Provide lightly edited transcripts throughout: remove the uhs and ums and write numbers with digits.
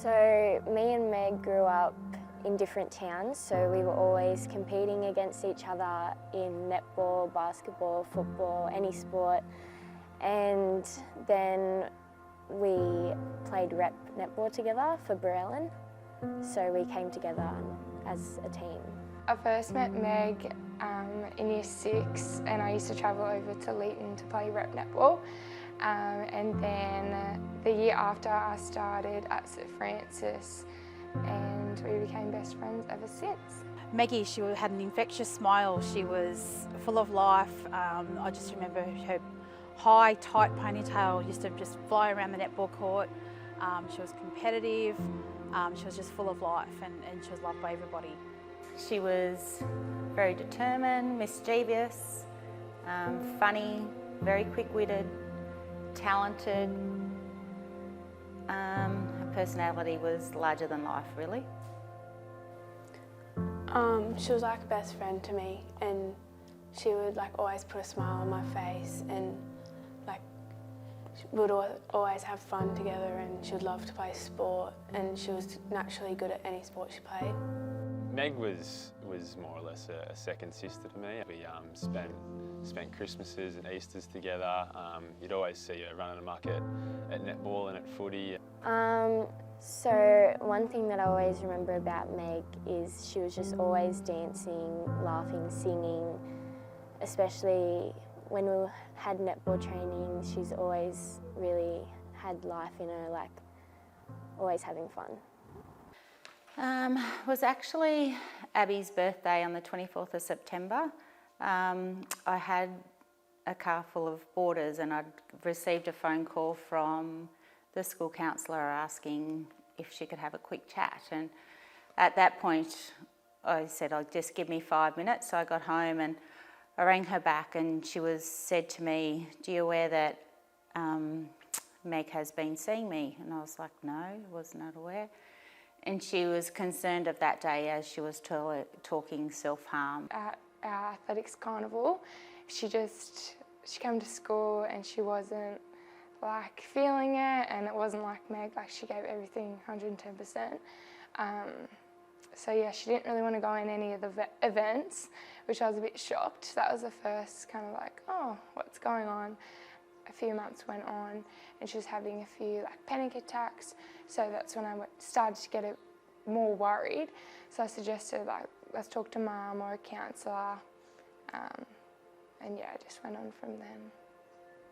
So me and Meg grew up in different towns, so we were always competing against each other in netball, basketball, football, any sport. And then we played rep netball together for Burrellin, so we came together as a team. I first met Meg in year 6, and I used to travel over to Leeton to play rep netball. And then the year after, I started at St Francis, and we became best friends ever since. Maggie, she had an infectious smile. She was full of life. I just remember her high, tight ponytail used to just fly around the netball court. She was competitive. She was just full of life, and she was loved by everybody. She was very determined, mischievous, funny, very quick-witted, talented. Her personality was larger than life, really. She was like a best friend to me, and she would always put a smile on my face, and we would always have fun together, and she would love to play sport, and she was naturally good at any sport she played. Meg was more or less a second sister to me. We spent Christmases and Easters together. You'd always see her running amok at netball and at footy. So one thing that I always remember about Meg is she was just always dancing, laughing, singing, especially when we had netball training. She's always really had life in her, always having fun. It was actually Abby's birthday on the 24th of September. I had a car full of boarders, and I'd received a phone call from the school counsellor asking if she could have a quick chat. And at that point, I said, "Oh, just give me 5 minutes." So I got home and I rang her back, and she said to me, "Do you aware that Meg has been seeing me?" And I was like, "No, I was not aware." And she was concerned of that day as she was talking self-harm. At our athletics carnival, she came to school and she wasn't feeling it, and it wasn't like Meg, she gave everything 110%. So yeah, she didn't really want to go in any of the events, which I was a bit shocked. That was the first kind of oh, what's going on? A few months went on, and she was having a few panic attacks. So that's when I started to get more worried. So I suggested let's talk to Mum or a counsellor, and yeah, I just went on from then.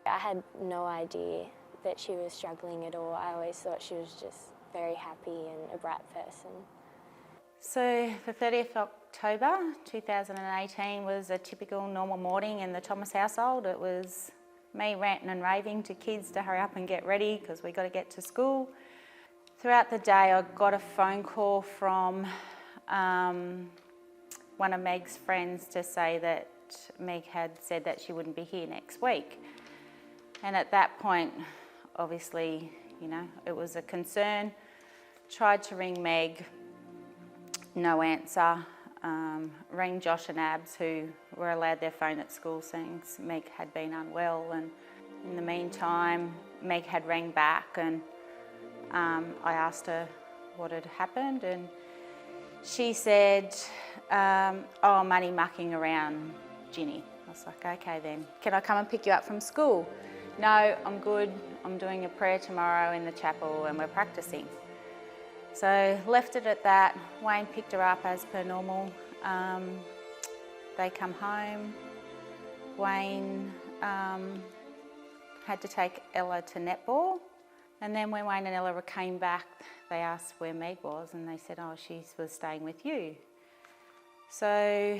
I had no idea that she was struggling at all. I always thought she was just very happy and a bright person. So the 30th of October 2018 was a typical normal morning in the Thomas household. It was me ranting and raving to kids to hurry up and get ready because we got to get to school. Throughout the day, I got a phone call from one of Meg's friends to say that Meg had said that she wouldn't be here next week. And at that point, obviously, it was a concern. Tried to ring Meg, no answer. Rang Josh and Abs, who were allowed their phone at school, saying Meg had been unwell. And in the meantime, Meg had rang back, and I asked her what had happened, and she said, "Oh, money mucking around, Ginny." I was like, "Okay then, can I come and pick you up from school?" "No, I'm good. I'm doing a prayer tomorrow in the chapel and we're practicing." So left it at that. Wayne picked her up as per normal. They come home. Wayne had to take Ella to netball. And then when Wayne and Ella came back, they asked where Meg was, and they said, "Oh, she was staying with you." So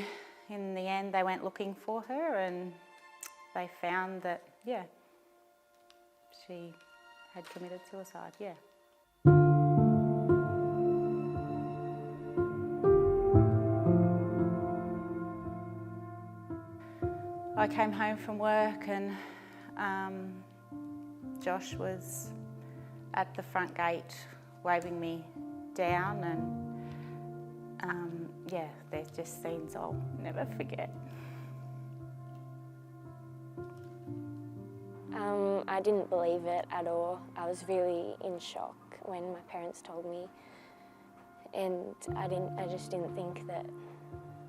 in the end, they went looking for her, and they found that, yeah, she had committed suicide, yeah. I came home from work, and Josh was at the front gate waving me down, and yeah, there's just scenes I'll never forget. I didn't believe it at all. I was really in shock when my parents told me, and I just didn't think that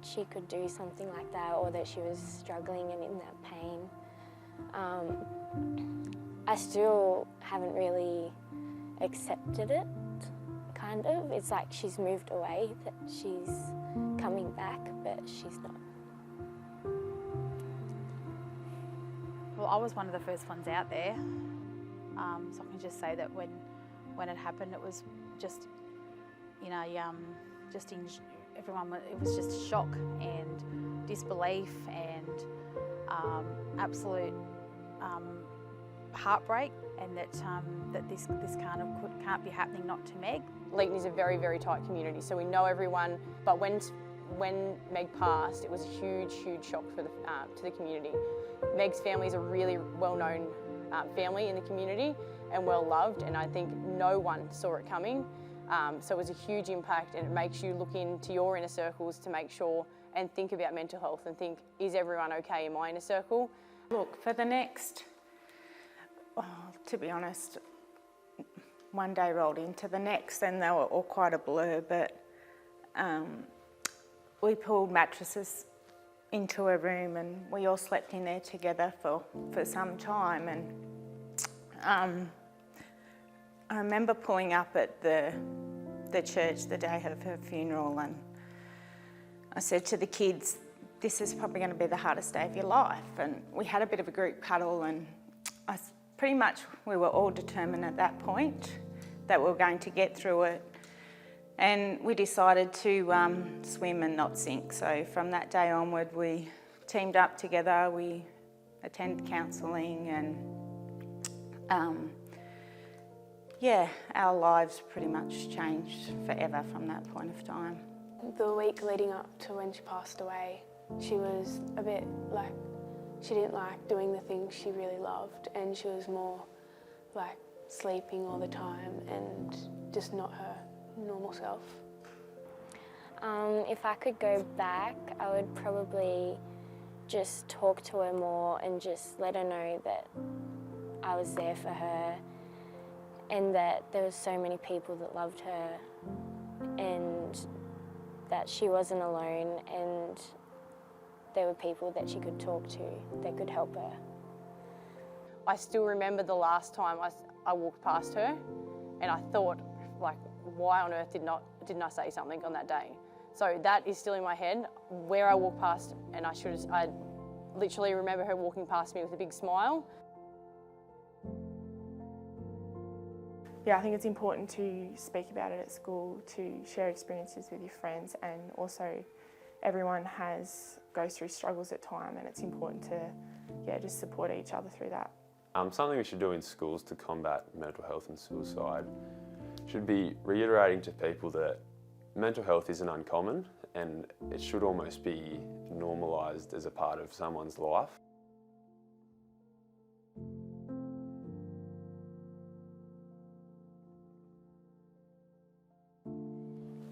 she could do something like that, or that she was struggling and in that pain. I still haven't really accepted it, kind of. It's like she's moved away, that she's coming back, but she's not. Well, I was one of the first ones out there, so I can just say that when it happened, it was just, you know, everyone, it was just shock and disbelief and absolute heartbreak, and that this can't be happening, not to Meg. Leeton is a very, very tight community, so we know everyone, but when Meg passed, it was a huge, huge shock for to the community. Meg's family is a really well-known family in the community and well-loved, and I think no one saw it coming. So it was a huge impact, and it makes you look into your inner circles to make sure and think about mental health and think, is everyone okay in my inner circle? Look, for the next, to be honest, one day rolled into the next and they were all quite a blur, but we pulled mattresses into a room and we all slept in there together for some time. And I remember pulling up at the church the day of her funeral, and I said to the kids, this is probably going to be the hardest day of your life. And we had a bit of a group cuddle, and we were all determined at that point that we were going to get through it. And we decided to swim and not sink. So from that day onward, we teamed up together, we attended counselling, and yeah, our lives pretty much changed forever from that point of time. The week leading up to when she passed away, she was a bit like, she didn't like doing the things she really loved, and she was more like sleeping all the time and just not her normal self. If I could go back, I would probably just talk to her more and just let her know that I was there for her, and that there was so many people that loved her, and that she wasn't alone, and there were people that she could talk to that could help her. I still remember the last time I walked past her, and I thought, like, why on earth didn't I say something on that day? So that is still in my head, where I walked past, and I literally remember her walking past me with a big smile. Yeah, I think it's important to speak about it at school, to share experiences with your friends, and also everyone goes through struggles at time, and it's important to just support each other through that. Something we should do in schools to combat mental health and suicide should be reiterating to people that mental health isn't uncommon, and it should almost be normalised as a part of someone's life.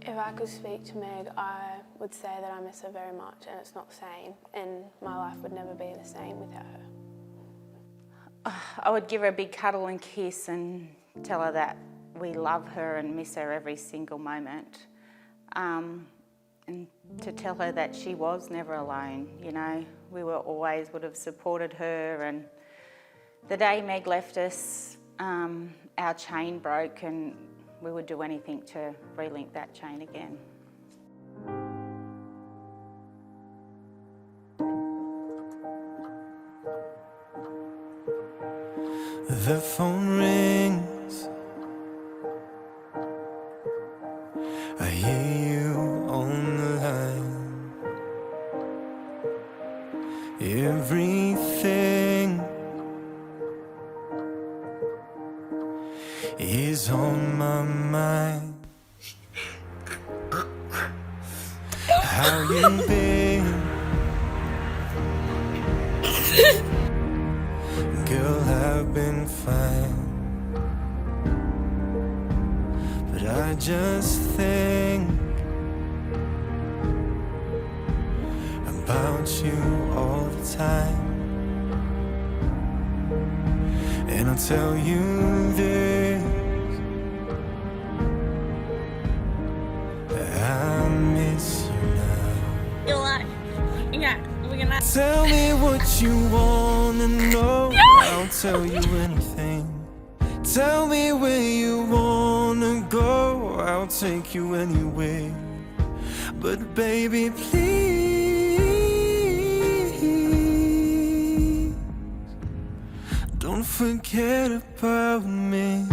If I could speak to Meg, I would say that I miss her very much, and it's not the same, and my life would never be the same without her. I would give her a big cuddle and kiss and tell her that we love her and miss her every single moment. And to tell her that she was never alone, you know. We would have supported her, and the day Meg left us, our chain broke, and we would do anything to relink that chain again. The phone rings, I hear you on the line. Everything is on my mind. How you been? Girl, I've been fine, but I just think about you all the time. I tell you this, I miss you now. You're like, yeah, we're gonna. Tell me what you wanna know. I'll tell you anything. Tell me where you wanna go. I'll take you anywhere. But baby, please don't forget about me.